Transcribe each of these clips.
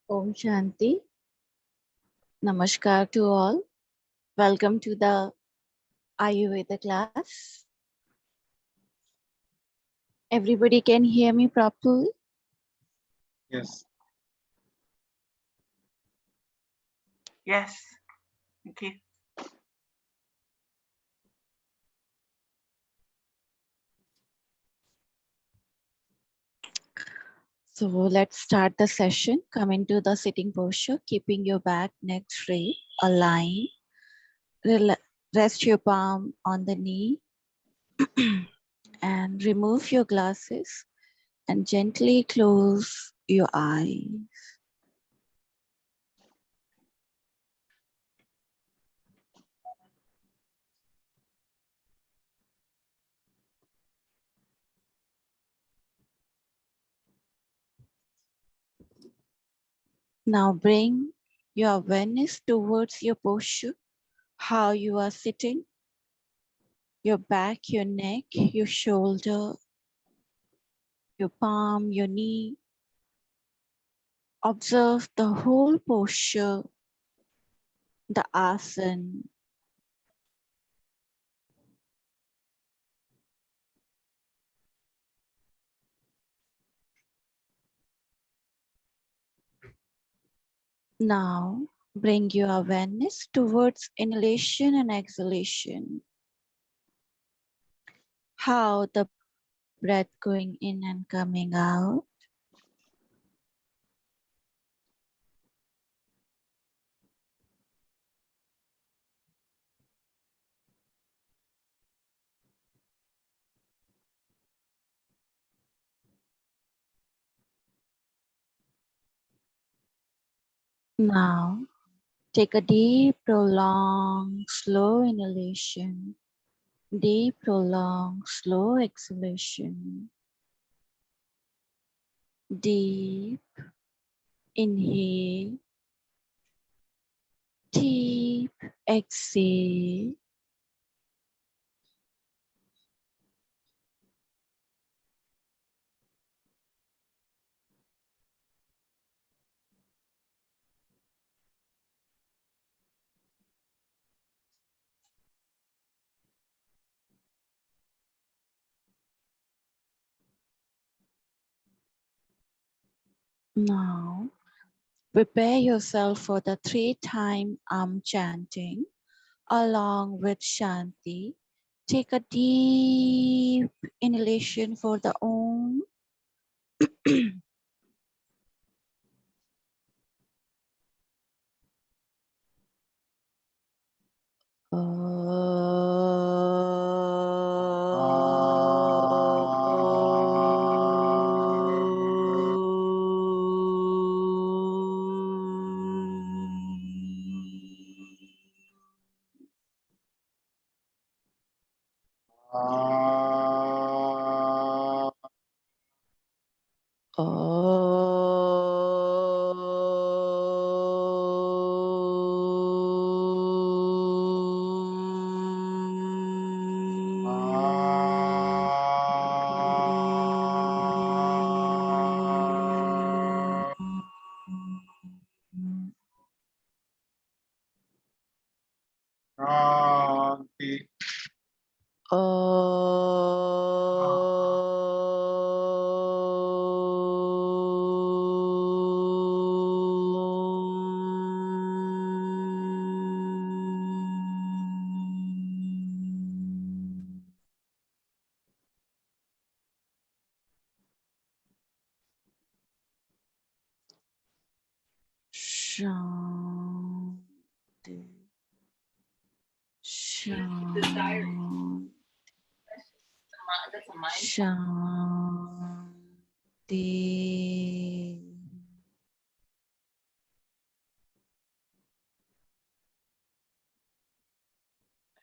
Om Shanti. Namaskar to all. Welcome to the Ayurveda class. Everybody can hear me properly? Yes. Yes. Okay. So let's start the session. Come into the sitting posture, keeping your back, neck straight, align. Rest your palm on the knee and remove your glasses and gently close your eyes. Now bring your awareness towards your posture, how you are sitting, your back, your neck, your shoulder, your palm, your knee. Observe the whole posture, the asana. Now bring your awareness towards inhalation and exhalation. How the breath going in and coming out. Now take a deep, prolonged, slow inhalation. Deep, prolonged, slow exhalation. Deep inhale, deep exhale. Now prepare yourself for the 3-time chanting along with Shanti. Take a deep inhalation for the Om. Shanti. Shanti. Shanti. Shanti.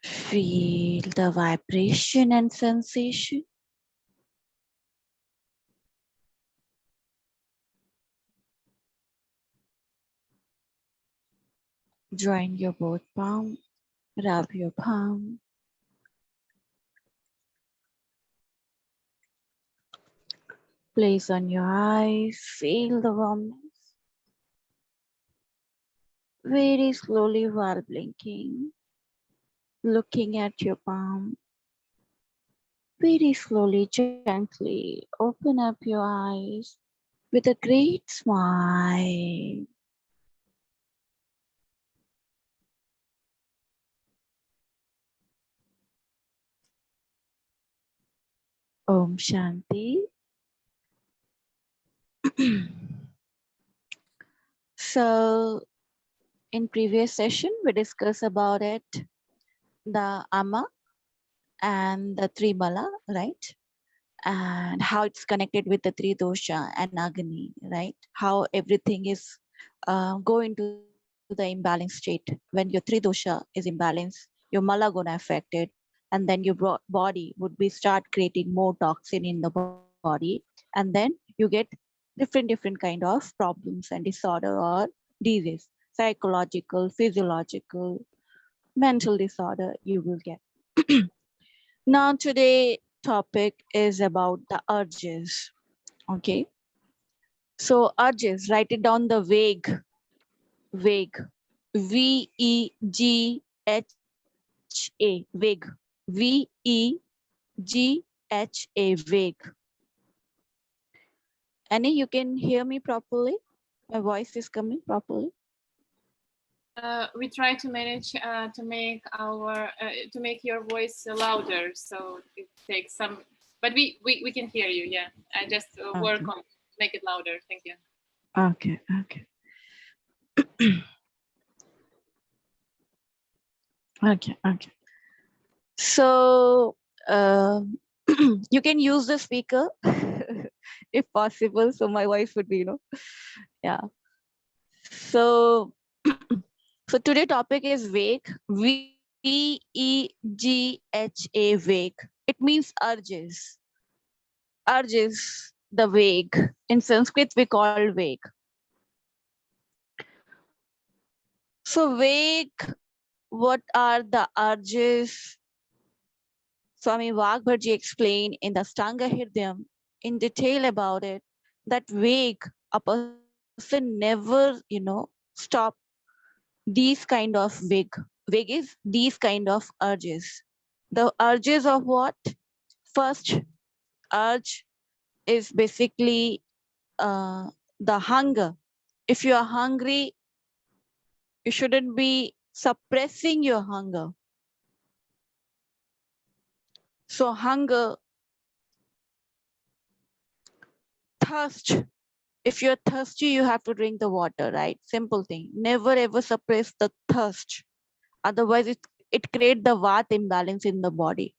Feel the vibration and sensation. Join your both palm, rub your palm. Place on your eyes, feel the warmness. Very slowly while blinking, looking at your palm. Very slowly, gently open up your eyes with a great smile. Om Shanti. So in previous session, we discussed about it, the Ama and the Tribala, right? And how it's connected with the three dosha and Agni, right? How everything is going to the imbalanced state. When your three dosha is imbalanced, your mala gonna affected, and then your body would be start creating more toxin in the body, and then you get different kind of problems and disorder or disease, psychological, physiological, mental disorder you will get. Now today topic is about the urges. Okay. So urges, write it down, the vague, VEGHA, vague, VEGHA, vague. Annie, you can hear me properly? My voice is coming properly? We try to manage to make your voice louder, so it takes some. But we can hear you. Yeah, I just work Okay. on make it louder. Thank you. Okay, okay. Okay, okay. So you can use the speaker if possible. So my voice would be, yeah. So so today topic is vague, VEGHA, vague. It means urges. Urges, the vague. In Sanskrit, we call vague. So vague, what are the urges? Swami Vagbharji explained in the Stanga Hridayam in detail about it, that vague, a person never, stop these kind of vague. Vague is these kind of urges. The urges of what? First urge is basically the hunger. If you are hungry, you shouldn't be suppressing your hunger. So hunger, thirst. If you're thirsty, you have to drink the water, right? Simple thing. Never ever suppress the thirst. Otherwise, it creates the vat imbalance in the body.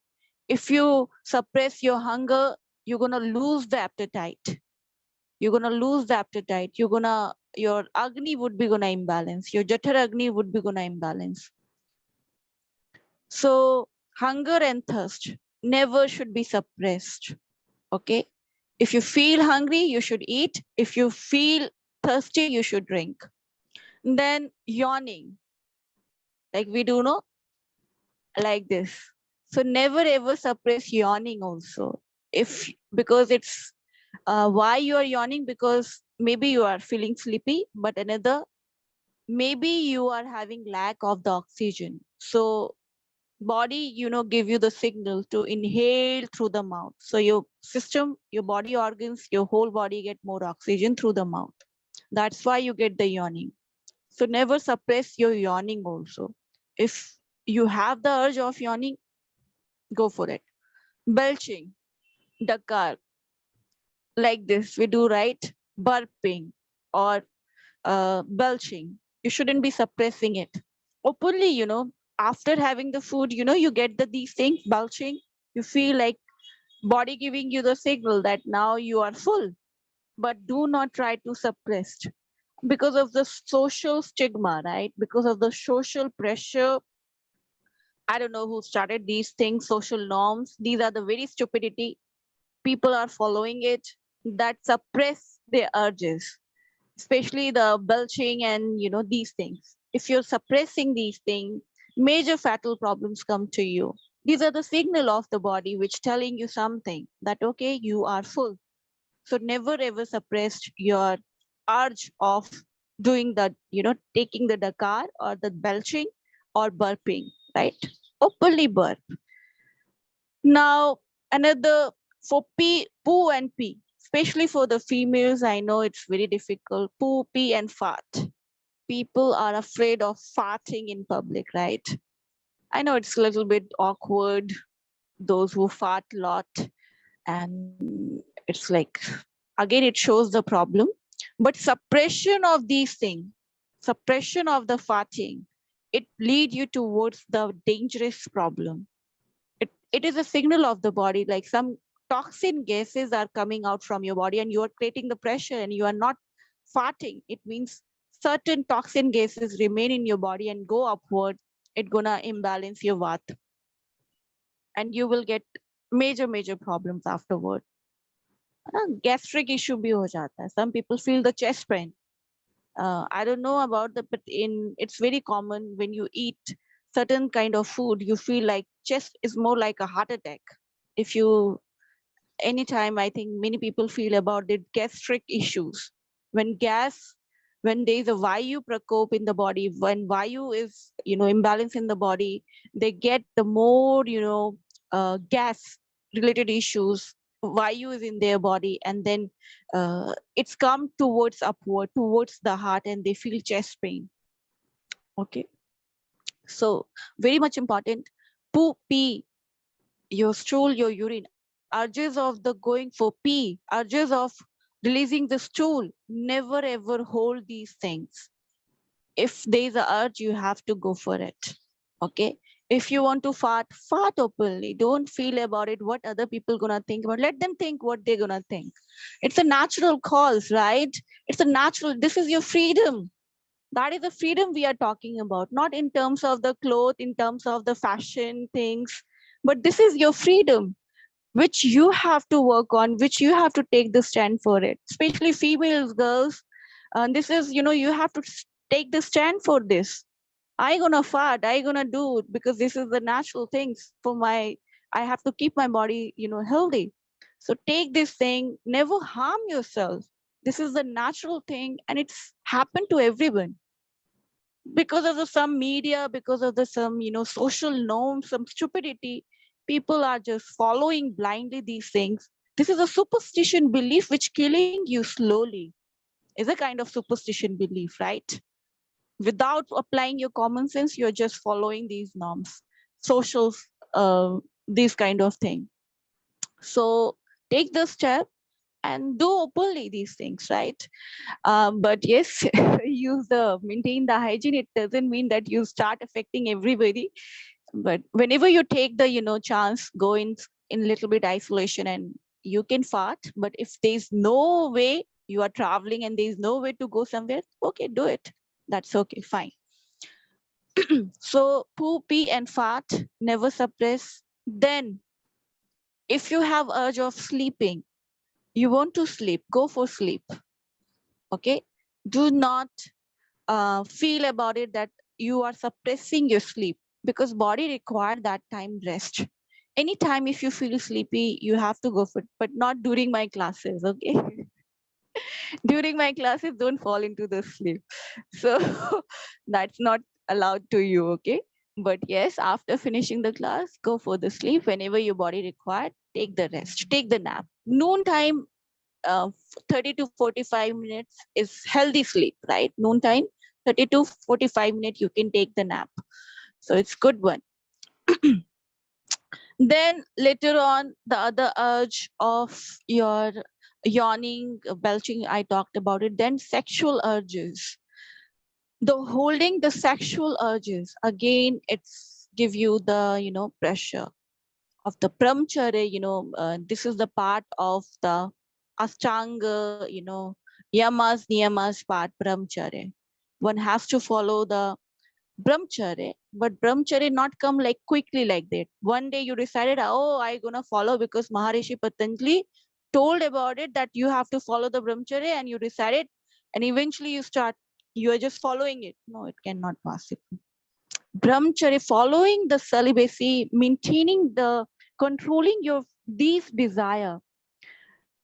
If you suppress your hunger, you're gonna lose the appetite. You're gonna lose the appetite. Your Agni would be gonna imbalance. Your Jathar Agni would be gonna imbalance. So hunger and thirst never should be suppressed. Okay. If you feel hungry, you should eat. If you feel thirsty, you should drink. Then yawning, like we do know, like this. So never ever suppress yawning also. If because it's why you are yawning, because maybe you are feeling sleepy, but another, maybe you are having lack of the oxygen. So body, give you the signal to inhale through the mouth. So your system, your body organs, your whole body get more oxygen through the mouth. That's why you get the yawning. So never suppress your yawning also. If you have the urge of yawning, go for it. Belching, dakar, like this we do, right? Burping or belching. You shouldn't be suppressing it. Openly, after having the food, you get these things, belching. You feel like body giving you the signal that now you are full, but do not try to suppress because of the social stigma, right? Because of the social pressure. I don't know who started these things, social norms. These are the very stupidity. People are following it, that suppress their urges, especially the belching and these things. If you're suppressing these things, major fatal problems come to you. These are the signal of the body which telling you something that okay, you are full. So never ever suppress your urge of doing the, taking the Dakar or the belching or burping, right? Openly burp. Now, another for poo and pee, especially for the females, I know it's very difficult. Poo, pee, and fart. People are afraid of farting in public, right? I know it's a little bit awkward, those who fart a lot, and it's like, again, it shows the problem. But suppression of these things, suppression of the farting, it lead you towards the dangerous problem. It is a signal of the body, like some toxin gases are coming out from your body and you are creating the pressure and you are not farting. It means certain toxin gases remain in your body and go upward. It gonna imbalance your vata and you will get major problems afterward. Gastric issue bhi ho jata hai. Some people feel the chest pain. I don't know about the, but it's very common when you eat certain kind of food, you feel like chest is more like a heart attack. If you, anytime, I think many people feel about the gastric issues. When when there is a Vayu prakop in the body, when Vayu is, imbalance in the body, they get the more, gas related issues. Vayu is in their body and then it's come towards upward, towards the heart and they feel chest pain. Okay. So very much important. Poo, pee, your stool, your urine, urges of the going for pee, urges of releasing the stool, never ever hold these things. If there's an urge, you have to go for it. Okay. If you want to fart, fart openly. Don't feel about it, what other people gonna think about. Let them think what they're gonna think. It's a natural cause, right? It's a natural, this is your freedom. That is the freedom we are talking about, not in terms of the clothes, in terms of the fashion things, but this is your freedom, which you have to work on, which you have to take the stand for it, especially females, girls. And this is, you have to take the stand for this. I gonna fart, I gonna do it because this is the natural things for my, I have to keep my body, healthy. So take this thing, never harm yourself. This is the natural thing and it's happened to everyone. Because of the some media, because of the some, social norms, some stupidity, people are just following blindly these things. This is a superstition belief which killing you slowly, is a kind of superstition belief, right? Without applying your common sense, you're just following these norms, social, this kind of thing. So take the step and do openly these things, right? But yes, use the maintain the hygiene. It doesn't mean that you start affecting everybody. But whenever you take the, chance, go in little bit isolation and you can fart. But if there's no way, you are traveling and there's no way to go somewhere, okay, do it. That's okay, fine. So poo, pee, and fart, never suppress. Then, if you have urge of sleeping, you want to sleep, go for sleep. Okay, do not feel about it that you are suppressing your sleep, because body require that time rest. Anytime if you feel sleepy, you have to go for it, but not during my classes. Okay. During my classes, don't fall into the sleep. So that's not allowed to you. Okay. But yes, after finishing the class, go for the sleep. Whenever your body required, take the rest, take the nap. Noon time, 30 to 45 minutes is healthy sleep, right? Noon time, 30 to 45 minutes, you can take the nap. So it's good one. Then later on, the other urge of your yawning, belching, I talked about it. Then sexual urges. The holding the sexual urges, again, it's give you the, pressure of the brahmacharya, this is the part of the Ashtanga, yamas, niyamas part, brahmacharya. One has to follow the brahmacharya, but brahmacharya not come like quickly like that. One day you decided, oh, I gonna follow because Maharishi Patanjali told about it that you have to follow the brahmacharya and you decided, and eventually you are just following it. No, it cannot possible. Brahmacharya, following the celibacy, maintaining the, controlling your these desire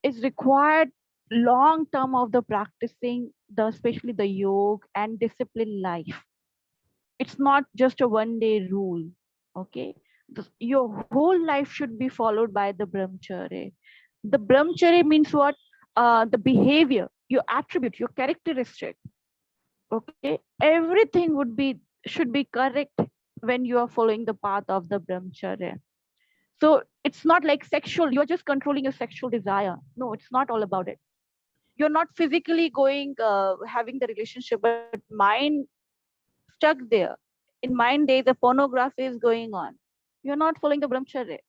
is required long term of the practicing especially the yoga and disciplined life. It's not just a 1 day rule. Okay, your whole life should be followed by the brahmacharya. The brahmacharya means what? The behavior, your attribute, your characteristic. Okay, everything should be correct when you are following the path of the brahmacharya. So it's not like sexual, you're just controlling your sexual desire. No, it's not all about it. You're not physically going having the relationship, but mind stuck there. In mind there the pornography is going on. You're not following the brahmacharya.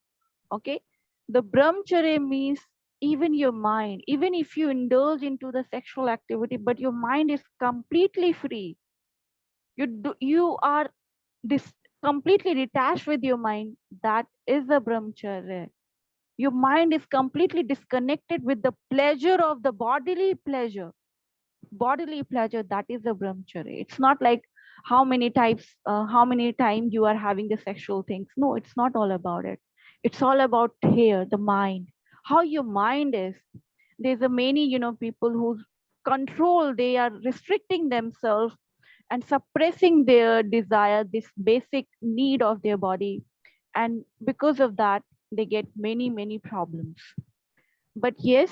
Okay, the brahmacharya means even your mind, even if you indulge into the sexual activity, but your mind is completely free. You are this completely detached with your mind. That is the brahmacharya. Your mind is completely disconnected with the pleasure of the bodily pleasure. That is the brahmacharya. It's not like how many times you are having the sexual things. No, it's not all about it. It's all about here the mind, how your mind is. There's a many people who control, they are restricting themselves and suppressing their desire, this basic need of their body, and because of that they get many problems. But yes,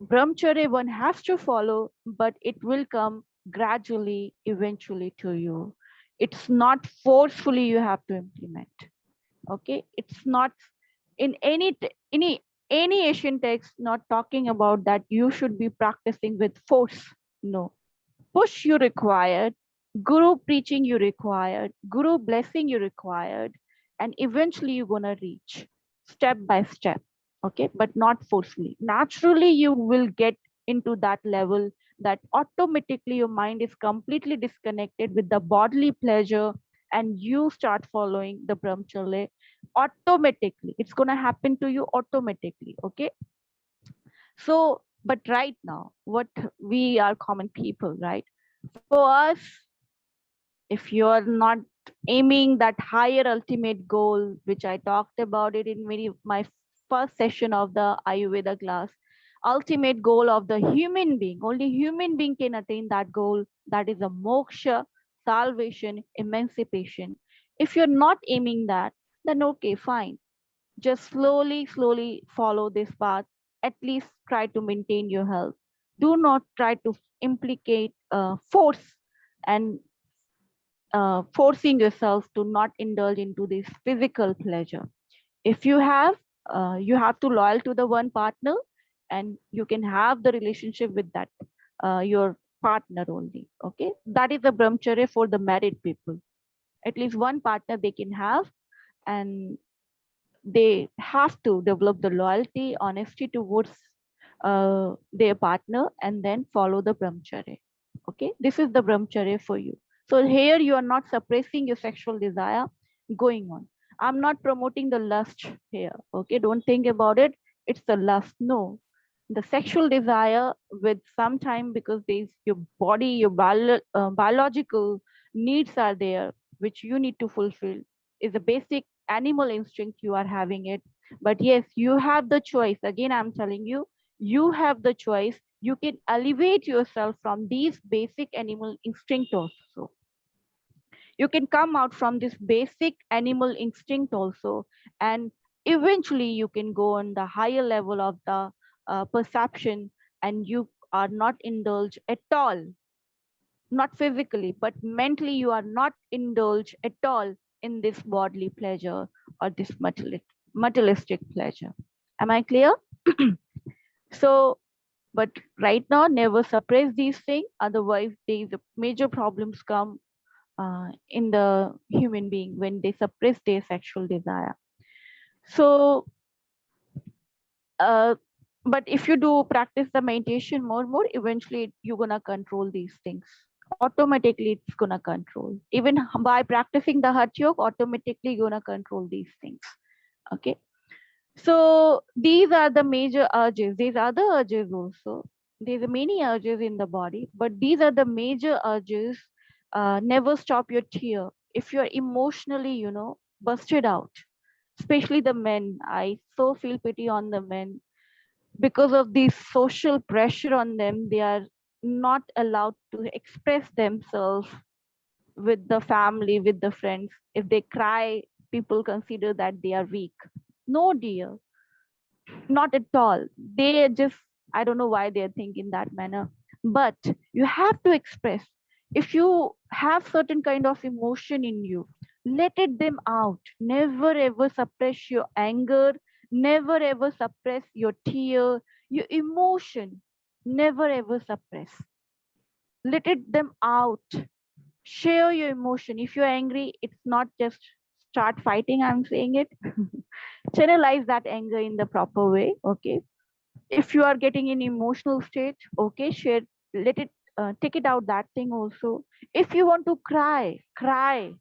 brahmacharya one has to follow, but it will come gradually, eventually to you. It's not forcefully you have to implement. Okay, it's not in any Asian text not talking about that you should be practicing with force. No, push you required, guru preaching you required, guru blessing you required, and eventually you're gonna reach step by step. Okay, but not forcefully. Naturally you will get into that level that automatically your mind is completely disconnected with the bodily pleasure, and you start following the brahmacharya automatically. It's gonna happen to you automatically. Okay, so but right now what we are common people, right? For us, if you're not aiming that higher ultimate goal, which I talked about it in my first session of the Ayurveda class, ultimate goal of the human being, only human being can attain that goal. That is a moksha, salvation, emancipation. If you're not aiming that, then okay, fine. Just slowly follow this path. At least try to maintain your health. Do not try to implicate force and forcing yourself to not indulge into this physical pleasure. If you have to loyal to the one partner, and you can have the relationship with that your partner only. Okay, that is the brahmacharya for the married people. At least one partner they can have, and they have to develop the loyalty, honesty towards their partner, and then follow the brahmacharya. Okay, this is the brahmacharya for you. So here you are not suppressing your sexual desire going on. I'm not promoting the lust here. Okay, don't think about it. It's the lust. No, the sexual desire with some time, because there's your body, your biological needs are there, which you need to fulfill. Is a basic animal instinct, you are having it. But yes, you have the choice. Again, I'm telling you, you have the choice. You can elevate yourself from these basic animal instinct also. You can come out from this basic animal instinct also, and eventually you can go on the higher level of the perception, and you are not indulged at all, not physically but mentally. You are not indulged at all in this bodily pleasure or this materialistic pleasure. Am I clear? So but right now never suppress these things, otherwise these major problems come in the human being when they suppress their sexual desire. So uh, but if you do practice the meditation more, eventually you're gonna control these things automatically. It's gonna control, even by practicing the Hatha Yoga, automatically you're gonna control these things. Okay, so these are the major urges. There's other urges also. There's many urges in the body, but these are the major urges. Never stop your tear. If you're emotionally, busted out, especially the men, I so feel pity on the men. Because of this social pressure on them, they are not allowed to express themselves with the family, with the friends. If they cry, people consider that they are weak. No, dear, not at all. They just, I don't know why they're thinking that manner. But you have to express. If you have certain kind of emotion in you, let it them out. Never ever suppress your anger. Never ever suppress your tear, your emotion. Never ever suppress. Let it them out. Share your emotion. If you're angry, it's not just start fighting. I'm saying it. Channelize that anger in the proper way. Okay. If you are getting in emotional state, okay, share, let it take it out, that thing also. If you want to cry, cry.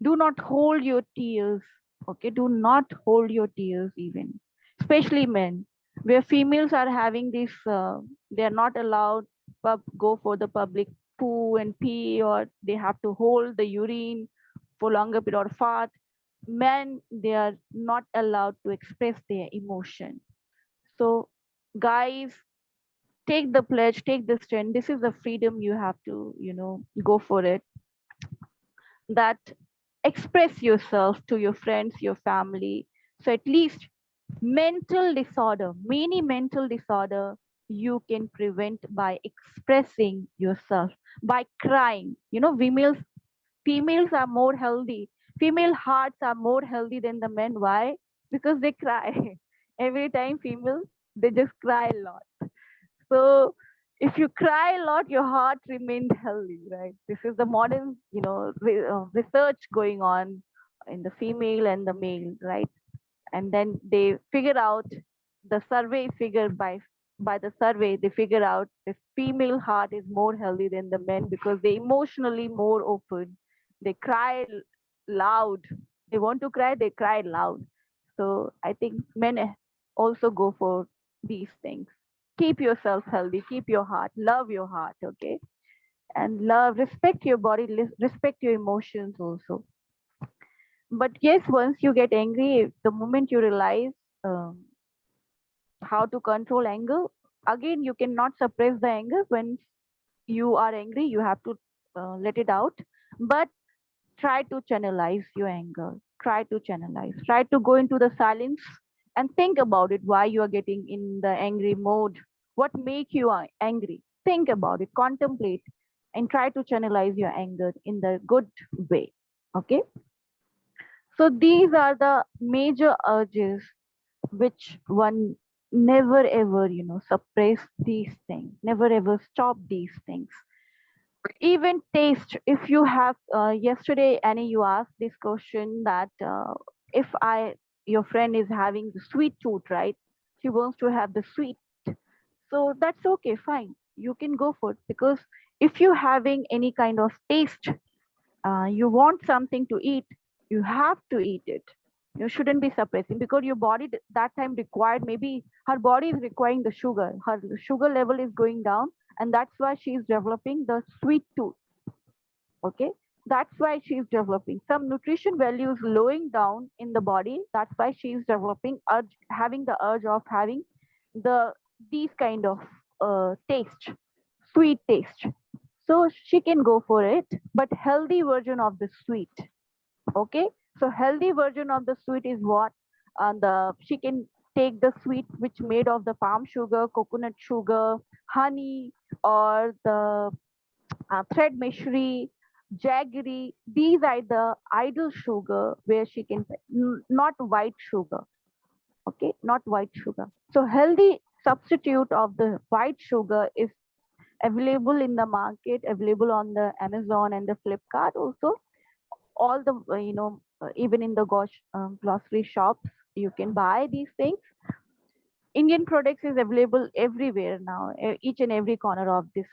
Do not hold your tears. Okay, do not hold your tears, even especially men, where females are having this they are not allowed go for the public poo and pee, or they have to hold the urine for longer period of fast. Men, they are not allowed to express their emotion. So guys, take the pledge, take the stand. This is the freedom you have to, go for it. That express yourself to your friends, your family. So at least mental disorder, many mental disorder, you can prevent by expressing yourself, by crying. Females are more healthy. Female hearts are more healthy than the men. Why? Because they cry. Every time females, they just cry a lot. So if you cry a lot, your heart remained healthy, right? This is the modern, research going on in the female and the male, right? And then they figure out the survey figure by the survey, they figure out the female heart is more healthy than the men because they emotionally more open. They cry loud. They want to cry, they cry loud. So I think men also go for these things. Keep yourself healthy, keep your heart, love your heart, okay? And love, respect your body, respect your emotions also. But yes, once you get angry, the moment you realize um, how to control anger, again, you cannot suppress the anger. When you are angry, you have to let it out. But try to channelize your anger. Try to channelize. Try to go into the silence and think about it, why you are getting in the angry mode, what make you angry. Think about it, contemplate, and try to channelize your anger in the good way. Okay. So these are the major urges which one never ever, suppress these things, never ever stop these things. Even taste, if you have, yesterday, Annie, you asked this question that if your friend is having the sweet tooth, right? She wants to have the sweet. So that's okay, fine. You can go for it because if you're having any kind of taste, you want something to eat, you have to eat it. You shouldn't be suppressing because your body that time required, maybe her body is requiring the sugar. Her sugar level is going down, and that's why she is developing the sweet tooth. Okay, that's why she is developing some nutrition values lowing down in the body. That's why she is developing urge, having the urge of having the these kind of taste, sweet taste. So she can go for it, but healthy version of the sweet. Okay, so healthy version of the sweet is what? The she can take the sweet which made of the palm sugar, coconut sugar, honey, or the thread meshri, jaggery. These are the ideal sugar where she can not white sugar. Okay, not white sugar. So healthy substitute of the white sugar is available in the market, available on the Amazon and the Flipkart also. All the even in the grocery shops, you can buy these things. Indian products is available everywhere now, each and every corner of this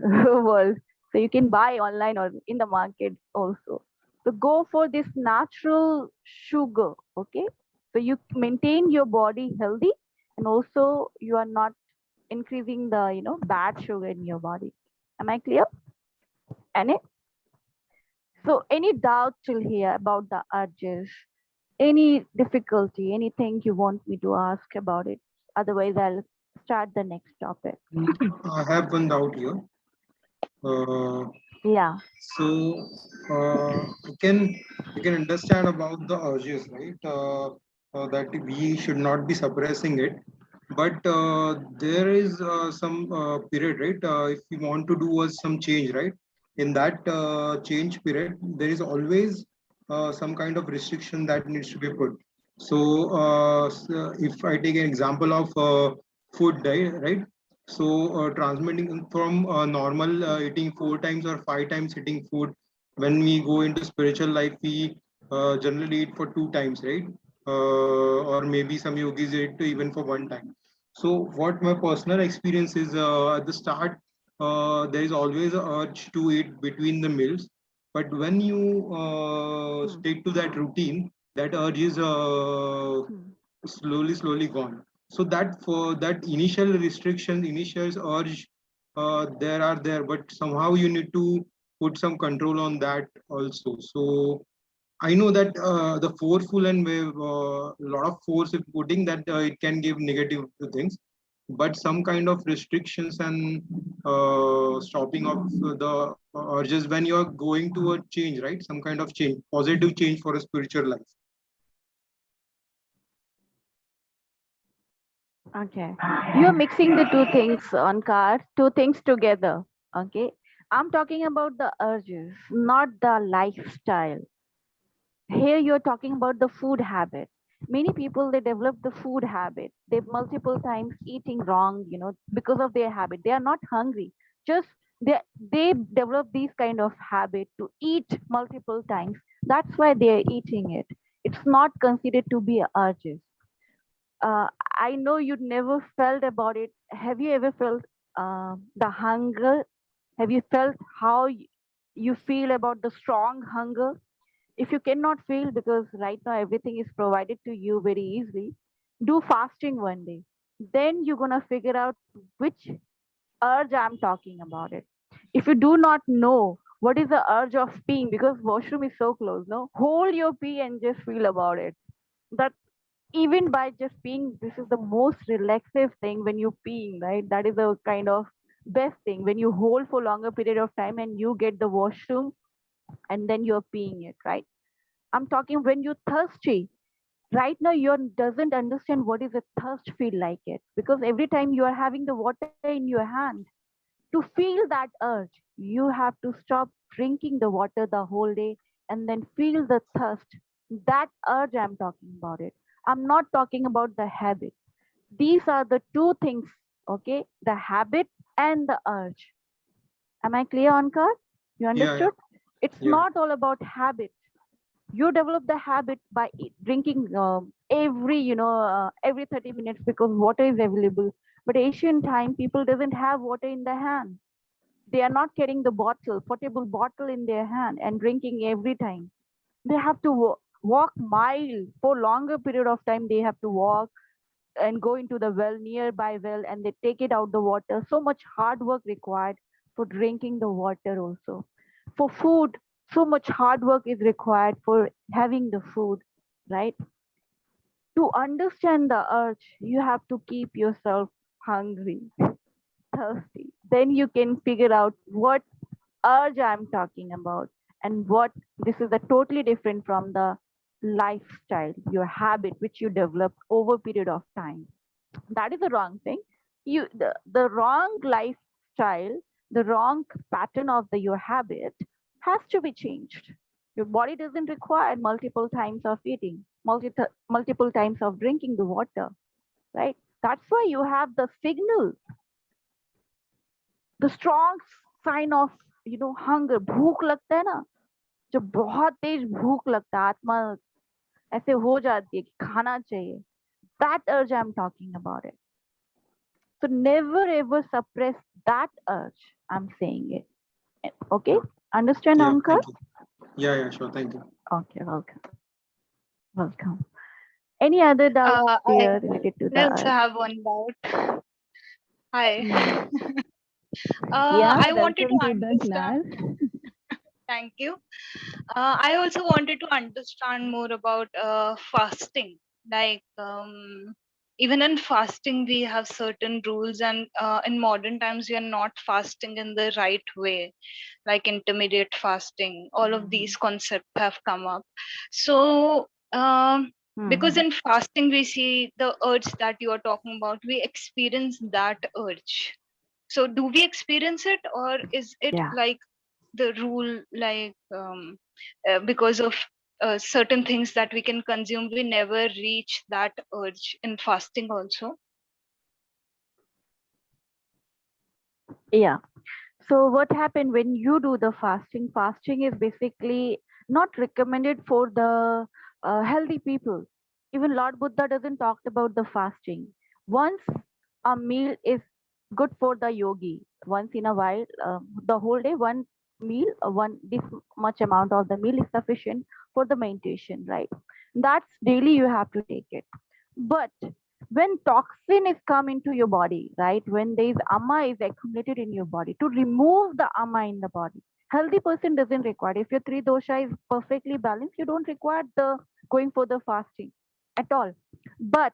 world. So you can buy online or in the market also. So go for this natural sugar, okay? So you maintain your body healthy, and also you are not increasing the bad sugar in your body. Am I clear? And so any doubt till here about the urges? Any difficulty, anything you want me to ask about it? Otherwise, I'll start the next topic. I have one doubt here. Yeah. So you can understand about the urges, right? That we should not be suppressing it, but there is some period, right? If we want to do some change, right? In that change period, there is always some kind of restriction that needs to be put. So, if I take an example of food diet, right? So, transmitting from normal eating 4 times or 5 times eating food, when we go into spiritual life, we generally eat for 2 times, right? Or maybe some yogis eat even for 1 time. So, what my personal experience is at the start, there is always a urge to eat between the meals, but when you stick to that routine, that urge is slowly gone. So that for that initial restriction, initial urge, there are there, but somehow you need to put some control on that also. So I know that the forceful and lot of force in putting that it can give negative things, but some kind of restrictions and stopping of the urges when you are going to a change, right? Some kind of change, positive change for a spiritual life. Okay. You're mixing the two things on card, two things together. Okay. I'm talking about the urges, not the lifestyle. Here you're talking about the food habit. Many people they develop the food habit. They multiple times eating wrong, because of their habit. They are not hungry. Just they develop these kind of habit to eat multiple times. That's why they are eating it. It's not considered to be urges. I know you'd never felt about it. Have you ever felt the hunger? Have you felt how you feel about the strong hunger? If you cannot feel, because right now everything is provided to you very easily, do fasting one day. Then you're gonna figure out which urge I'm talking about it. If you do not know what is the urge of peeing, because washroom is so close, no, hold your pee and just feel about it. That even by just peeing, this is the most relaxive thing when you're peeing, right? That is a kind of best thing when you hold for longer period of time and you get the washroom and then you're peeing it, right? I'm talking when you're thirsty. Right now, you doesn't understand what is a thirst feel like it, because every time you are having the water in your hand, to feel that urge, you have to stop drinking the water the whole day and then feel the thirst. That urge I'm talking about it. I'm not talking about the habit. These are the two things, okay? The habit and the urge. Am I clear, Ankar? You Yeah, understood? It's yeah, not all about habit. You develop the habit by drinking every 30 minutes because water is available. But Asian time, people doesn't have water in their hand. They are not carrying the bottle, portable bottle in their hand and drinking every time. They have to walk miles for longer period of time. They have to walk and go into the well, nearby well, and they take it out the water. So much hard work required for drinking the water also. For food, so much hard work is required for having the food, right? To understand the urge, you have to keep yourself hungry, thirsty. Then you can figure out what urge I'm talking about, and what this is a totally different from the lifestyle, your habit which you develop over period of time. That is the wrong thing. The wrong lifestyle, the wrong pattern of your habit has to be changed. Your body doesn't require multiple times of eating, multiple times of drinking the water, right? That's why you have the signal, the strong sign of hunger. भूख लगता है ना, जब बहुत तेज भूख लगता है, आत्मा ऐसे हो जाती है कि खाना चाहिए. That urge I'm talking about it. So never ever suppress that urge. I'm saying it. Okay? Understand, yeah. Ankar? Thank you. Yeah, sure. Thank you. Okay, welcome. Welcome. Any other doubts I here related to the also urge? have one doubt. Hi. Yeah, I wanted to welcome to the understand. class. Thank you. I also wanted to understand more about fasting. Like, even in fasting we have certain rules, and in modern times we are not fasting in the right way, like intermediate fasting. All of these concepts have come up. So because in fasting we see the urge that you are talking about, we experience that urge. So do we experience it, or is it Yeah. like the rule, like because of certain things that we can consume, we never reach that urge in fasting also? Yeah. So what happened when you do the fasting? Fasting is basically not recommended for the healthy people. Even Lord Buddha doesn't talk about the fasting. Once a meal is good for the yogi. Once in a while, the whole day, one meal, one this much amount of the meal is sufficient for the meditation, right? That's daily you have to take it. But when toxin is come into your body, right? When there is ama is accumulated in your body, to remove the ama in the body, healthy person doesn't require. If your three dosha is perfectly balanced, you don't require the going for the fasting at all. But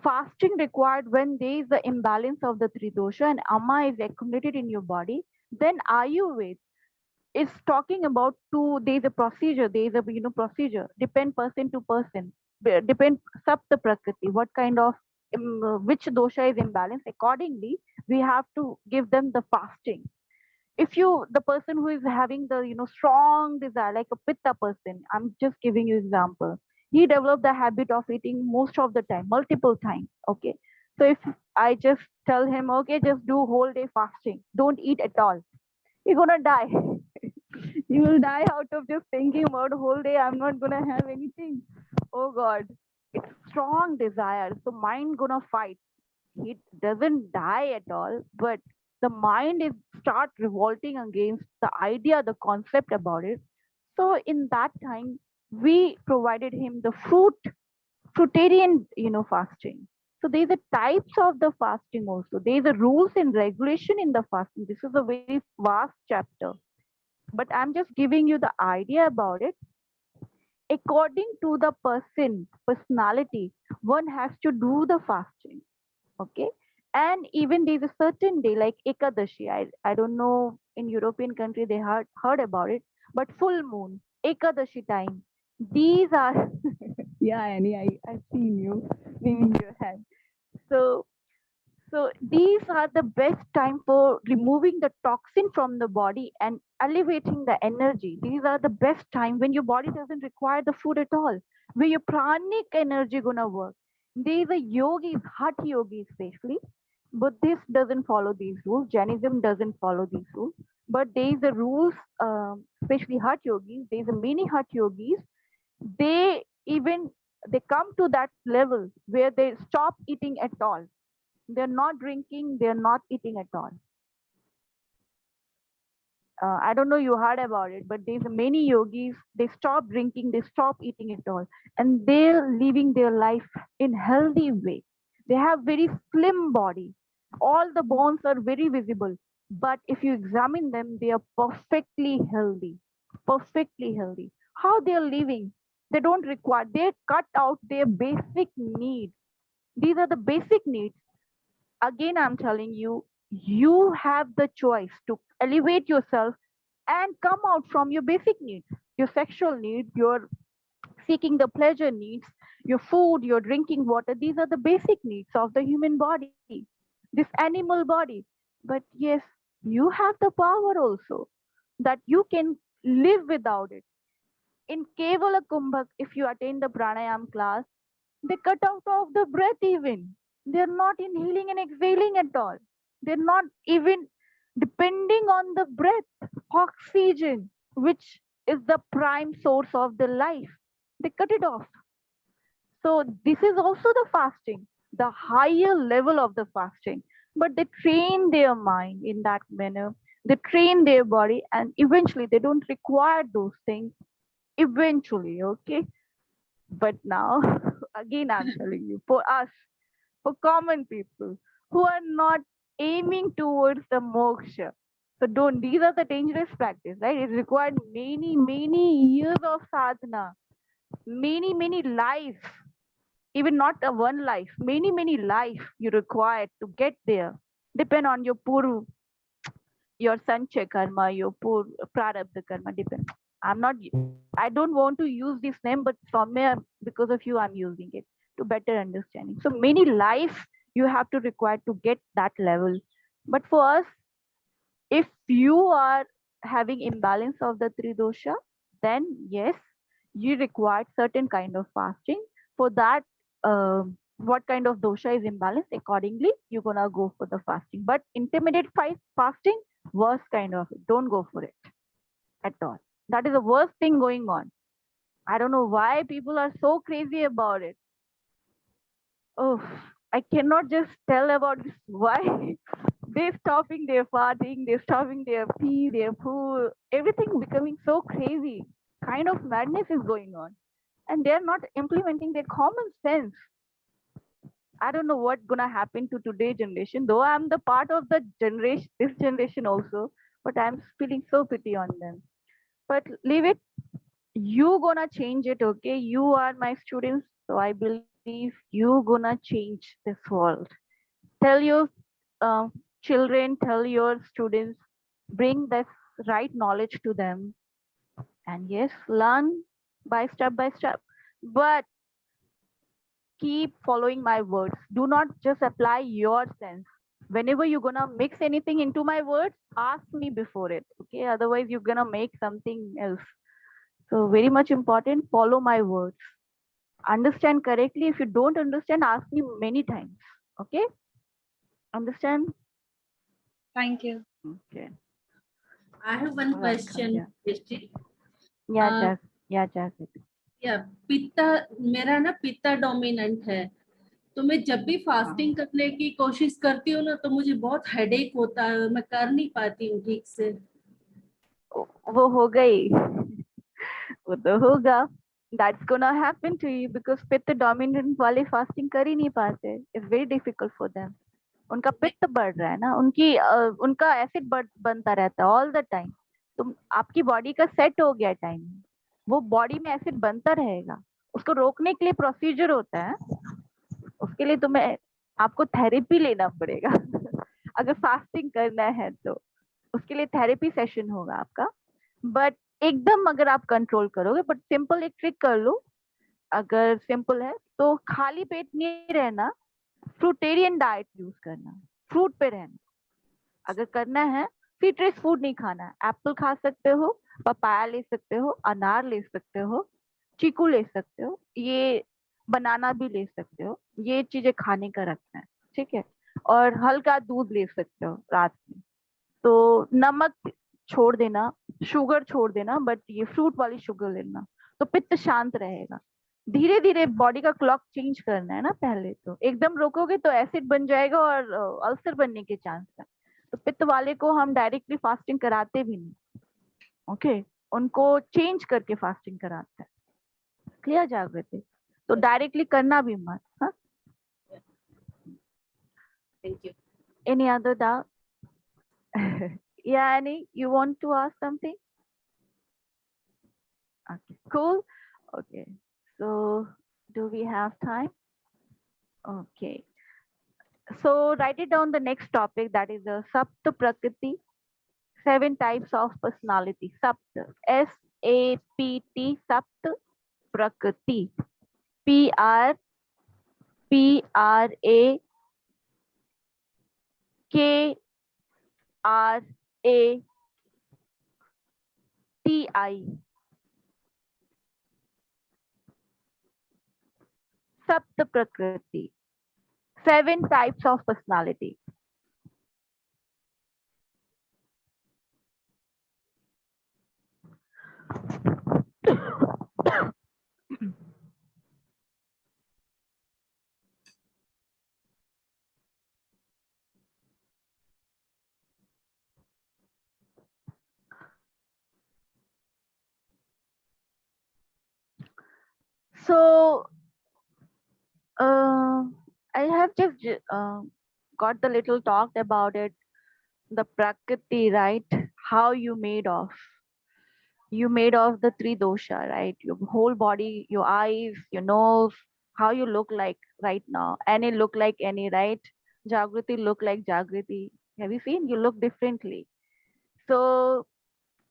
fasting required when there is the imbalance of the three dosha and ama is accumulated in your body. Then Ayurveda is talking about two. There is a procedure. There is a procedure. Depend person to person. Depend sapta prakriti. What kind of which dosha is imbalanced. Accordingly, we have to give them the fasting. If you the person who is having the strong desire, like a pitta person, I'm just giving you example. He developed the habit of eating most of the time, multiple times. Okay, so if I just tell him, okay, just do whole day fasting, don't eat at all, you're gonna die. You will die out of just thinking about whole day I'm not gonna have anything. Oh God, it's strong desire, so mind gonna fight. He doesn't die at all, but the mind is start revolting against the idea, the concept about it. So in that time, we provided him the fruitarian, fasting. So there's a types of the fasting also. There's a rules and regulation in the fasting. This is a very vast chapter, but I'm just giving you the idea about it. According to the personality, one has to do the fasting. Okay, and even there's a certain day like ekadashi. I don't know, in European country they heard about it, but full moon, ekadashi time, these are yeah, Annie, I've seen you waving your hand. So so these are the best time for removing the toxin from the body and elevating the energy. These are the best time when your body doesn't require the food at all, where your pranic energy gonna work. These are yogis, heart yogis especially. Buddhist doesn't follow these rules. Jainism doesn't follow these rules. But there is a rules, especially heart yogis. There's a many heart yogis. They even they come to that level where they stop eating at all. They're not drinking, they're not eating at all. I don't know you heard about it, but there's many yogis, they stop drinking, they stop eating at all, and they're living their life in healthy way. They have very slim body. All the bones are very visible, but if you examine them, they are perfectly healthy. Perfectly healthy. How they're living? They don't require, they cut out their basic needs. These are the basic needs. Again, I'm telling you, you have the choice to elevate yourself and come out from your basic needs, your sexual needs, your seeking the pleasure needs, your food, your drinking water. These are the basic needs of the human body, this animal body. But yes, you have the power also that you can live without it. In Kevala Kumbhak, if you attend the pranayam class, they cut out of the breath even. They're not inhaling and exhaling at all. They're not even depending on the breath, oxygen, which is the prime source of the life. They cut it off. So this is also the fasting, the higher level of the fasting. But they train their mind in that manner. They train their body, and eventually they don't require those things. Eventually, okay. But now, again, I'm telling you, for us, for common people who are not aiming towards the moksha. So don't, these are the dangerous practice, right? It required many, many years of sadhana, many, many lives. even not a one life, many life you require to get there. Depend on your poor, your sanchaya karma, your poor prarabdha karma, depend. I don't want to use this name, but somewhere because of you, I'm using it to better understanding. So many life you have to require to get that level. But for us, if you are having imbalance of the three dosha, then yes, you require certain kind of fasting. For that, what kind of dosha is imbalanced, accordingly you're gonna go for the fasting. But intermediate fasting, worst kind of it, don't go for it at all. That is the worst thing going on. I don't know why people are so crazy about it. Oh, I cannot just tell about this. Why they're stopping their farting, they're stopping their pee, their poo, everything becoming so crazy. Kind of madness is going on, and they're not implementing their common sense. I don't know what's gonna happen to today's generation. Though I'm the part of the generation, this generation also, but I'm feeling so pity on them. But leave it. You gonna change it, okay? You are my students, so I believe you gonna change this world. Tell your uh, children, tell your students, bring this right knowledge to them, and yes, learn by step. But keep following my words. Do not just apply your sense. Whenever you're gonna mix anything into my words, ask me before it, okay? Otherwise, you're gonna make something else. So very much important. Follow my words. Understand correctly. If you don't understand, ask me many times. Okay? Understand? Thank you. Okay. I have one Welcome, question, yeah. Dृष्टि. Yeah, Uh, Jack. Yeah, Jack. या पित्ता, मेरा ना पित्ता dominant है, तो मैं जब भी fasting करने की कोशिश करती हूँ ना, तो मुझे बहुत हेडेक होता है, मैं कर नहीं पाती हूँ ठीक से. वो हो गई. वो तो होगा. That's gonna happen to you because पित्त dominant वाले fasting कर ही नहीं पाते. It's very difficult for them. उनका पित्त बढ़ रहा है ना, उनका एसिड बनता रहता है ऑल द टाइम. तुम आपकी बॉडी का सेट हो गया टाइम, वो बॉडी में एसिड बनता रहेगा. उसको रोकने के लिए प्रोसीजर होता है. उसके लिए तुम्हें आपको थेरेपी लेना पड़ेगा. अगर फास्टिंग करना है तो उसके लिए थेरेपी सेशन होगा आपका. बट एकदम अगर आप कंट्रोल करोगे, बट सिंपल एक ट्रिक कर लो. अगर सिंपल है तो खाली पेट नहीं रहना, फ्रूटेरियन डाइट यूज करना, फ्रूट पे रहना. अगर करना है सिट्रस फूड नहीं खाना है. एप्पल खा सकते हो, पपाया ले सकते हो, अनार ले सकते हो, चीकू ले सकते हो, ये बनाना भी ले सकते हो. ये चीजें खाने का रखना है, ठीक है. और हल्का दूध ले सकते हो रात में. तो नमक छोड़ देना, शुगर छोड़ देना, बट ये फ्रूट वाली शुगर लेना, तो पित्त शांत रहेगा. धीरे धीरे बॉडी का क्लॉक चेंज करना है ना. पहले तो एकदम रोकोगे तो एसिड बन जाएगा और अल्सर बनने के चांस है. तो पित्त वाले को हम डायरेक्टली फास्टिंग कराते भी नहीं. ओके, उनको चेंज करके फास्टिंग कराते हैं. क्लियर जागृति? तो डायरेक्टली करना भी मत. हाँ, Thank you. Any other doubt? Yeah, Annie, you want to ask something? Okay, cool. Okay, so do we have time? Okay, so write it down the next topic, that is the Sapta Prakriti, 7 types of personality. Sapta, S-A-P-T, Sapta Prakriti, P-R-A-K-R-A-T-I. Sapta Prakriti, 7 types of personality. So, I have just got the little talked about it, the Prakriti, right? How you made of. You made of the 3 dosha, right? Your whole body, your eyes, your nose, how you look like right now. Any look like any, right? Jagriti look like Jagriti. Have you seen? You look differently. So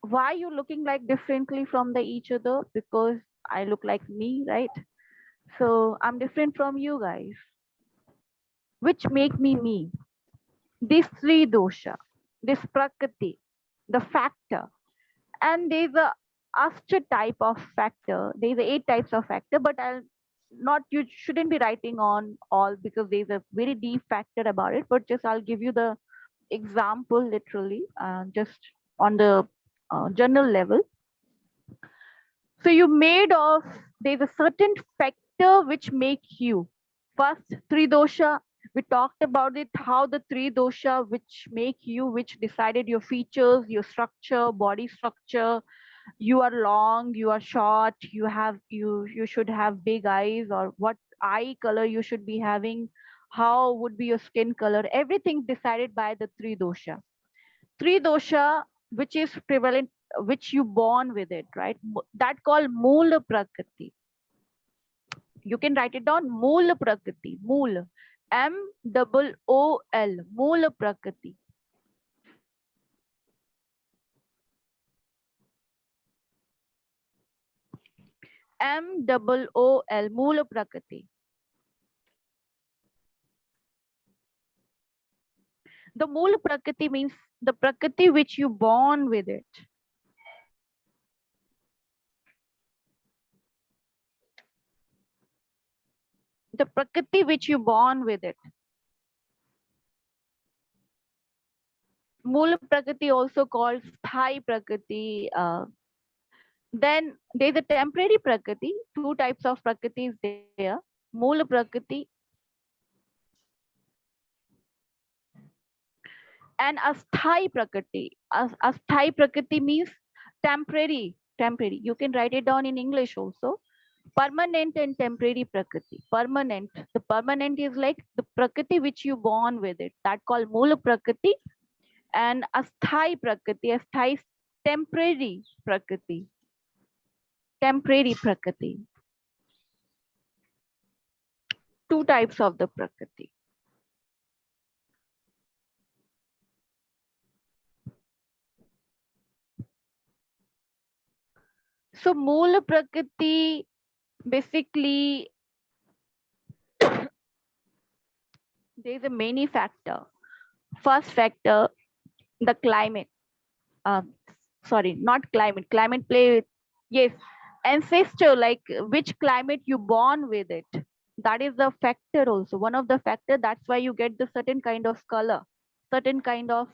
why you looking like differently from the each other? Because I look like me, right? So I'm different from you guys, which make me me. These three dosha, this prakriti, the factor, and there's a ashta type of factor. There's 8 types of factor, but I'll not, you shouldn't be writing on all because there's a very deep factor about it. But just I'll give you the example literally, just on the general level. So you made of, there's a certain factor which make you. First, three dosha. We talked about it, how the three dosha which make you, which decided your features, your structure, body structure. You are long, you are short, you should have big eyes, or what eye color you should be having, how would be your skin color. Everything decided by the three dosha. Three dosha which is prevalent, which you born with it, right? That called Moola Prakriti. You can write it down, Moola Prakriti, Mool, M-O-O-L, Moola Prakriti. M-O-O-L, Moola Prakriti. The Moola Prakriti means the Prakriti which you born with it. The Prakriti which you born with it. Moola Prakriti also called Sthai Prakriti. Then there's a temporary Prakriti. 2 types of Prakriti is there. Moola Prakriti and Asthai Prakriti. Asthai Prakriti means temporary. Temporary. You can write it down in English also. Permanent and temporary Prakriti. Permanent. The permanent is like the Prakriti which you born with it. That called Moola Prakriti. And Asthai Prakriti. Asthai is temporary Prakriti. Temporary Prakriti. 2 types of the Prakriti. So Moola Prakriti basically there's a many factor. First factor, the climate. Sorry, not climate. Climate play, yes, ancestor, like which climate you born with it. That is the factor also. One of the factor. That's why you get the certain kind of color, certain kind of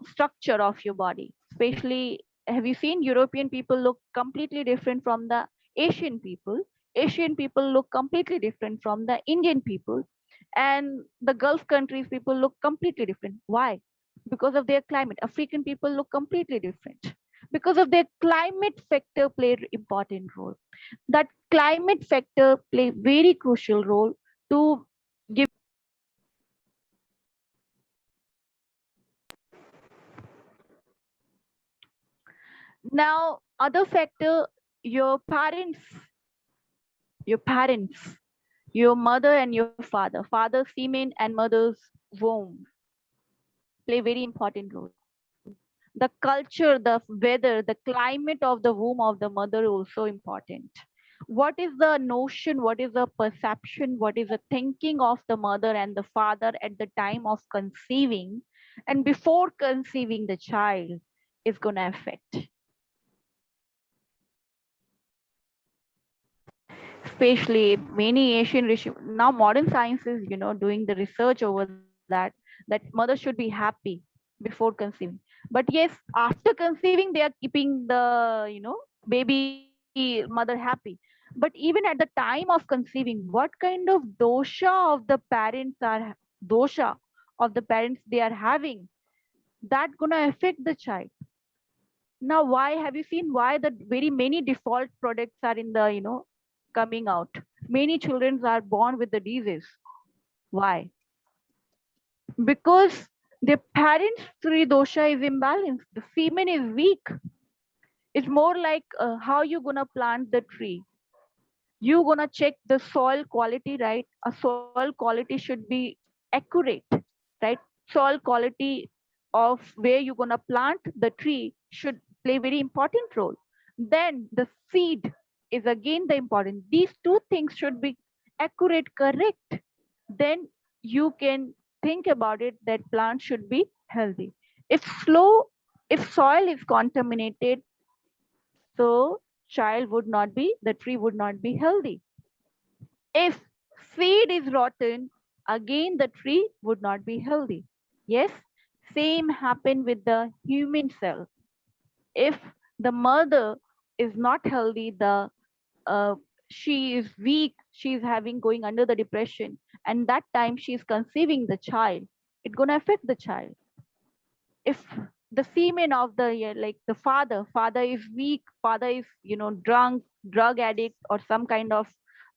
structure of your body. Especially, have you seen European people look completely different from the Asian people? Asian people look completely different from the Indian people, and the Gulf countries people look completely different. Why? Because of their climate. African people look completely different because of their climate factor played important role. That climate factor play very crucial role to give. Now, other factor, your parents, your mother and your father, father's semen and mother's womb play very important role. The culture, the weather, the climate of the womb of the mother also important. What is the notion, what is the perception, what is the thinking of the mother and the father at the time of conceiving and before conceiving the child is going to affect. Especially many Asian now modern science is doing the research over that mother should be happy before conceiving. But yes, after conceiving they are keeping the baby mother happy. But even at the time of conceiving, what kind of dosha of the parents are dosha of the parents they are having, that gonna affect the child. Now why have you seen why the very many default products are in the coming out? Many children are born with the disease. Why? Because the parents' three dosha is imbalanced. The semen is weak. It's more like how you gonna plant the tree. You gonna check the soil quality, right? A soil quality should be accurate, right? Soil quality of where you're gonna plant the tree should play very important role. Then the seed is again the important. These two things should be accurate, correct. Then you can think about it that plant should be healthy. If slow, if soil is contaminated, so child would not be, the tree would not be healthy. If seed is rotten, again the tree would not be healthy. Yes, same happen with the human cell. If the mother is not healthy, the she is weak, she is having going under the depression, and that time she is conceiving the child, it's gonna affect the child. If the semen of the, yeah, like the father is weak, father is, drunk, drug addict, or some kind of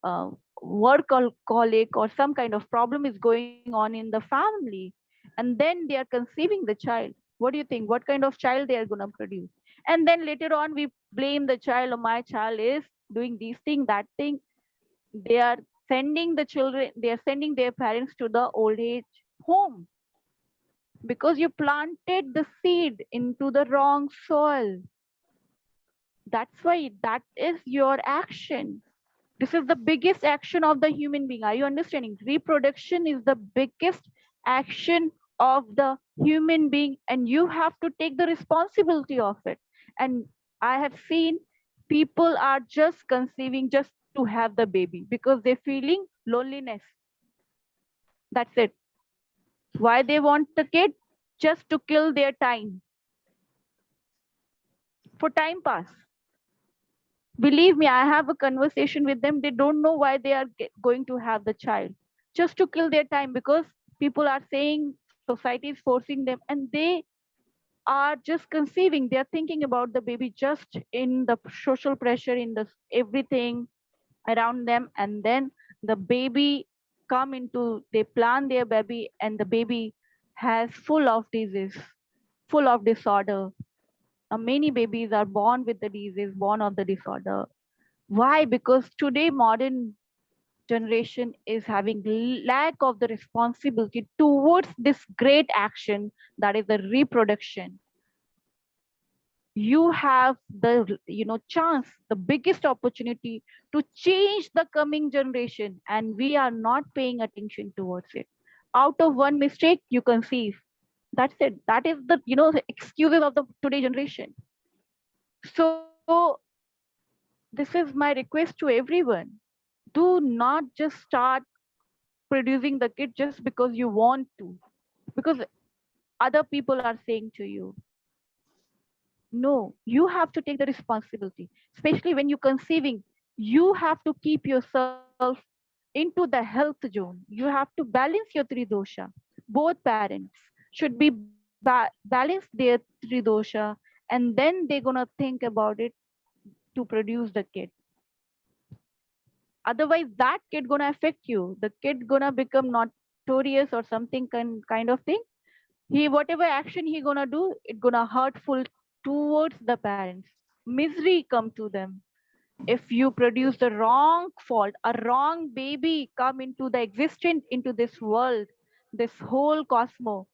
uh, workaholic, or some kind of problem is going on in the family, and then they are conceiving the child, what do you think, what kind of child they are going to produce? And then later on we blame the child, or my child is doing these thing, that thing. They are sending the children, they are sending their parents to the old age home, because you planted the seed into the wrong soil. That's why that is your action. This is the biggest action of the human being. Are you understanding? Reproduction is the biggest action of the human being, and you have to take the responsibility of it. And I have seen people are just conceiving just to have the baby because they're feeling loneliness. That's it. Why they want the kid? Just to kill their time, for time pass. Believe me, I have a conversation with them. They don't know why they are going to have the child, just to kill their time, because people are saying, society is forcing them, and they are just conceiving. They are thinking about the baby just in the social pressure, in the everything around them, and then the baby come into, they plan their baby, and the baby has full of disease, full of disorder. Many babies are born with the disease, born of the disorder. Why? Because today modern generation is having lack of the responsibility towards this great action, that is the reproduction. You have the, chance, the biggest opportunity to change the coming generation, and we are not paying attention towards it. Out of one mistake you conceive. That's it. That is the, the excuses of the today generation. So this is my request to everyone. Do not just start producing the kid just because you want to, because other people are saying to you. No, you have to take the responsibility, especially when you're conceiving. You have to keep yourself into the health zone. You have to balance your tridosha. Both parents should be balance their tridosha, and then they're gonna think about it to produce the kid. Otherwise that kid gonna affect you, the kid gonna become notorious or something kind of thing. He, whatever action he gonna do, it gonna hurtful towards the parents, misery come to them. If you produce the wrong fault, a wrong baby come into the existence, into this world, this whole cosmos,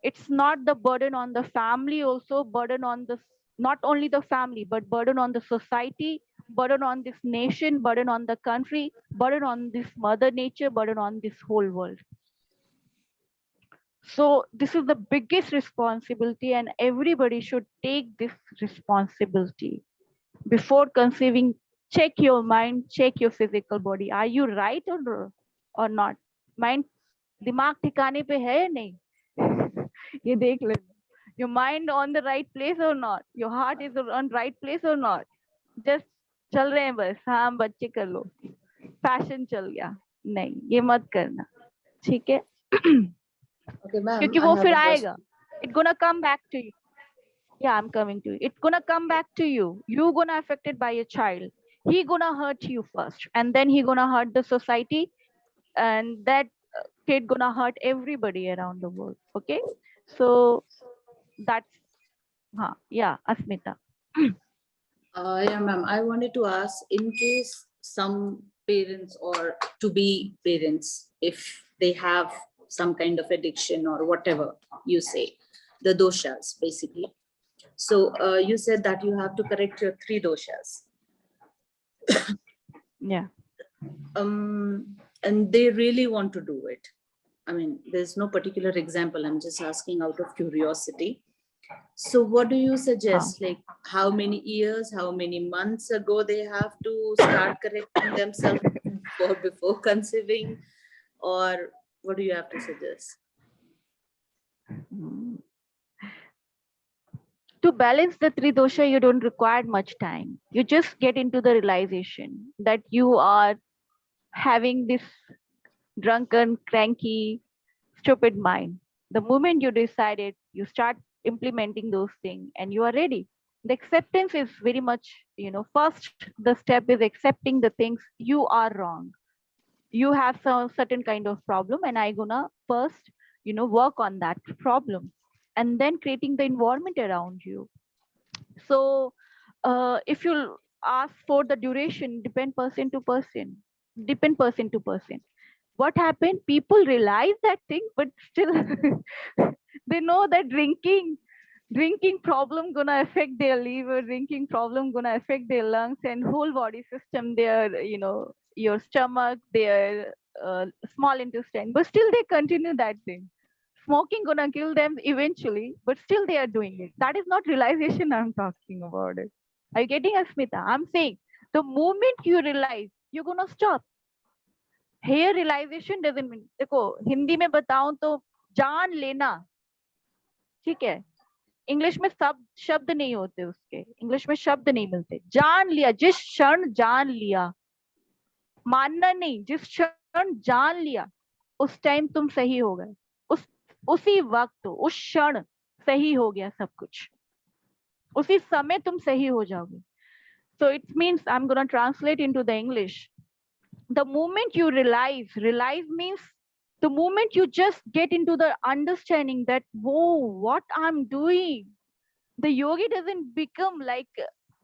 it's not the burden on the family, also burden on the, not only the family, but burden on the society, burden on this nation, burden on the country, burden on this mother nature, burden on this whole world. So this is the biggest responsibility, and everybody should take this responsibility. Before conceiving, check your mind, check your physical body. Are you right or not? Mind, दिमाग ठिकाने पे है या नहीं? ये देख ले. Your mind on the right place or not? Your heart is on right place or not? Just चल रहे हैं बस. हाँ बच्चे कर लो. Fashion चल गया. नहीं, ये मत करना. ठीक है? Okay, ma'am. क्योंकि I वो have फिर a question. आएगा. It's gonna come back to you. Yeah, I'm coming to you. It's gonna come back to you. You gonna affected by your child. He gonna hurt you first, and then he gonna hurt the society, and that kid gonna hurt everybody around the world. Okay, so that's yeah, Asmita. Yeah, ma'am. I wanted to ask, in case some parents or to be parents if they have some kind of addiction or whatever you say, the doshas basically. So you said that you have to correct your 3 doshas. Yeah. And they really want to do it. I mean, there's no particular example. I'm just asking out of curiosity. So what do you suggest? Like how many years, how many months ago they have to start correcting themselves before conceiving? Or what do you have to suggest? To balance the 3 dosha, you don't require much time. You just get into the realization that you are having this drunken, cranky, stupid mind. The moment you decide it, you start implementing those things and you are ready. The acceptance is very much, first the step is accepting the things you are wrong. You have some certain kind of problem and I gonna first, work on that problem and then creating the environment around you. So if you ask for the duration, depend person to person. What happened? People realize that thing, but still they know that drinking problem gonna affect their liver, drinking problem gonna affect their lungs and whole body system, their, your stomach, their small intestine, but still they continue that thing. Smoking gonna kill them eventually, but still they are doing it. That is not realization I'm talking about it. Are you getting us, Smita? I'm saying the moment you realize, you're gonna stop. Here realization doesn't mean, देखो हिंदी में बताऊं तो जान लेना, ठीक है? English में शब्द नहीं होते उसके, इंग्लिश में शब्द नहीं मिलते. जान लिया, जिस क्षण जान लिया, मानना नहीं, जिस क्षण जान लिया उस टाइम तुम सही हो गए. उसी वक्त, उस क्षण सही हो गया सब कुछ, उसी समय तुम सही हो जाओगे. So it means, I'm gonna translate into the English. The moment you realize means the moment you just get into the understanding that, whoa, what I'm doing. The yogi doesn't become like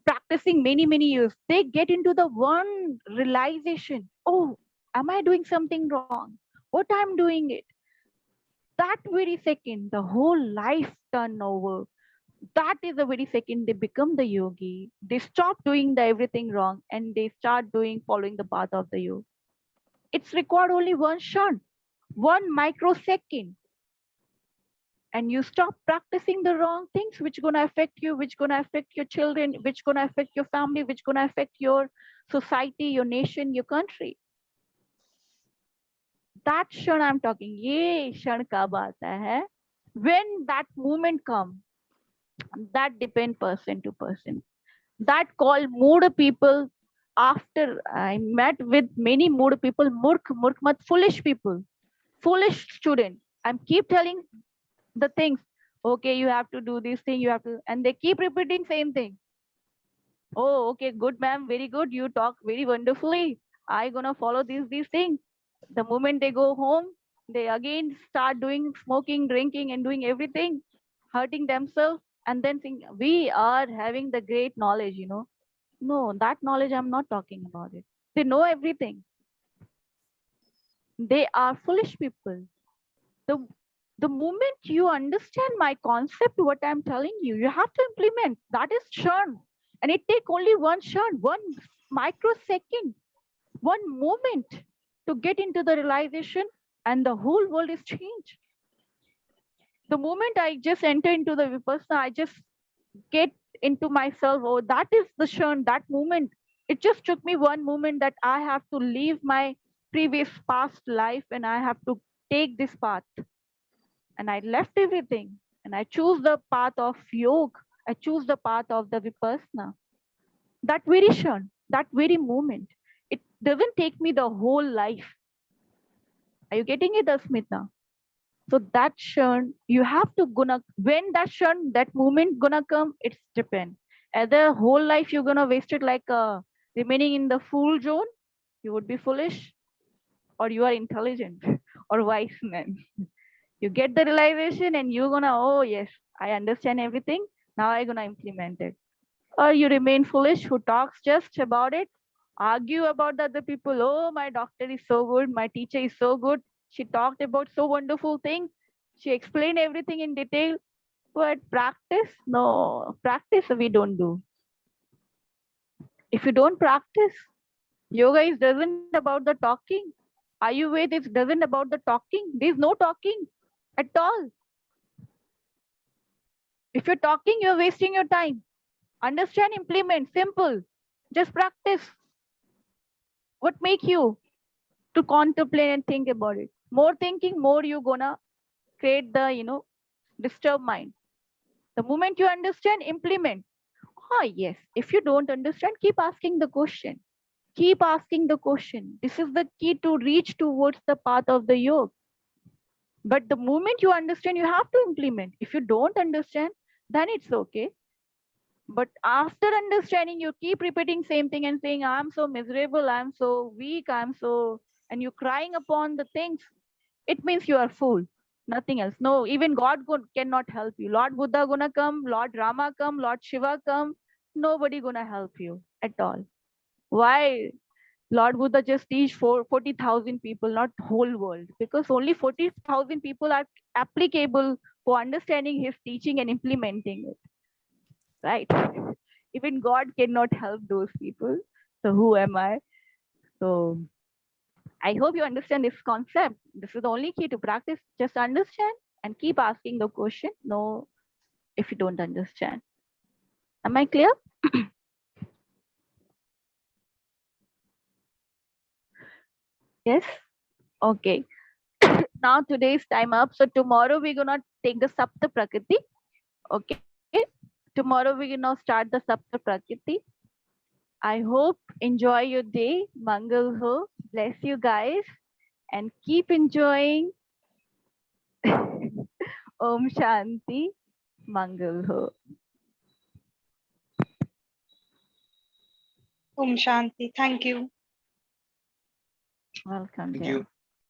practicing many years. They get into the one realization, oh, am I doing something wrong? What I'm doing it? That very second, the whole life turn over. That is the very second they become the yogi. They stop doing the everything wrong and they start following the path of the yoga. It's required only one shot, 1 microsecond. And you stop practicing the wrong things, which gonna affect you, which gonna affect your children, which gonna affect your family, which gonna affect your society, your nation, your country. That shan I'm talking. Ye shan kab aata hai? When that moment comes, that depend person to person. That call mood people. After I met with many mood people, murk mat, foolish people, foolish student. I'm keep telling the things. Okay, you have to do this thing, you have to, and they keep repeating same thing. Oh, okay, good ma'am, very good. You talk very wonderfully. I gonna follow these things. The moment they go home, they again start doing smoking, drinking, and doing everything, hurting themselves, and then think we are having the great knowledge, No, that knowledge I'm not talking about it. They know everything. They are foolish people. The moment you understand my concept, what I'm telling you, you have to implement. That is shun. And it take only one shun, 1 microsecond, 1 moment to get into the realization, and the whole world is changed. The moment I just enter into the vipassana, I just get into myself. Oh, that is the shun, that moment. It just took me 1 moment that I have to leave my previous past life and I have to take this path. And I left everything and I choose the path of yoga. I choose the path of the vipassana. That very shun, that very moment, it doesn't take me the whole life. Are you getting it, Asmita? So that shun, you have to when that shun, that moment gonna come, it's depend. Either whole life you're gonna waste it like remaining in the fool zone, you would be foolish, or you are intelligent or wise man. You get the realization and you're gonna, oh yes, I understand everything. Now I'm gonna implement it. Or you remain foolish who talks just about it argue about the other people. Oh, my doctor is so good, my teacher is so good, she talked about so wonderful things, she explained everything in detail. But practice, no, practice we don't do. If you don't practice, yoga is doesn't about the talking. Ayurveda is doesn't about the talking. There's no talking at all. If you're talking, you're wasting your time. Understand, implement, simple. Just practice. What make you to contemplate and think about it? More thinking, more you gonna create the, disturbed mind. The moment you understand, implement. Ah, yes. If you don't understand, keep asking the question. Keep asking the question. This is the key to reach towards the path of the yoga. But the moment you understand, you have to implement. If you don't understand, then it's okay. But after understanding, you keep repeating same thing and saying, I'm so miserable, I'm so weak, and you're crying upon the things. It means you are fool. Nothing else. No, even God cannot help you. Lord Buddha gonna come, Lord Rama come, Lord Shiva come. Nobody gonna help you at all. Why? Lord Buddha just teach for 40,000 people, not whole world, because only 40,000 people are applicable for understanding his teaching and implementing it. Right? Even God cannot help those people. So who am I? So I hope you understand this concept. This is the only key to practice. Just understand and keep asking the question. No, if you don't understand. Am I clear? Yes? Okay. Now today's time up. So tomorrow we're gonna take the Sapta Prakriti. Okay. Tomorrow we're gonna start the Sapta Prakriti. I hope enjoy your day. Mangal ho. Bless you guys and keep enjoying. Om Shanti. Mangal ho. Om Shanti. Thank you. Welcome. Thank dear. you.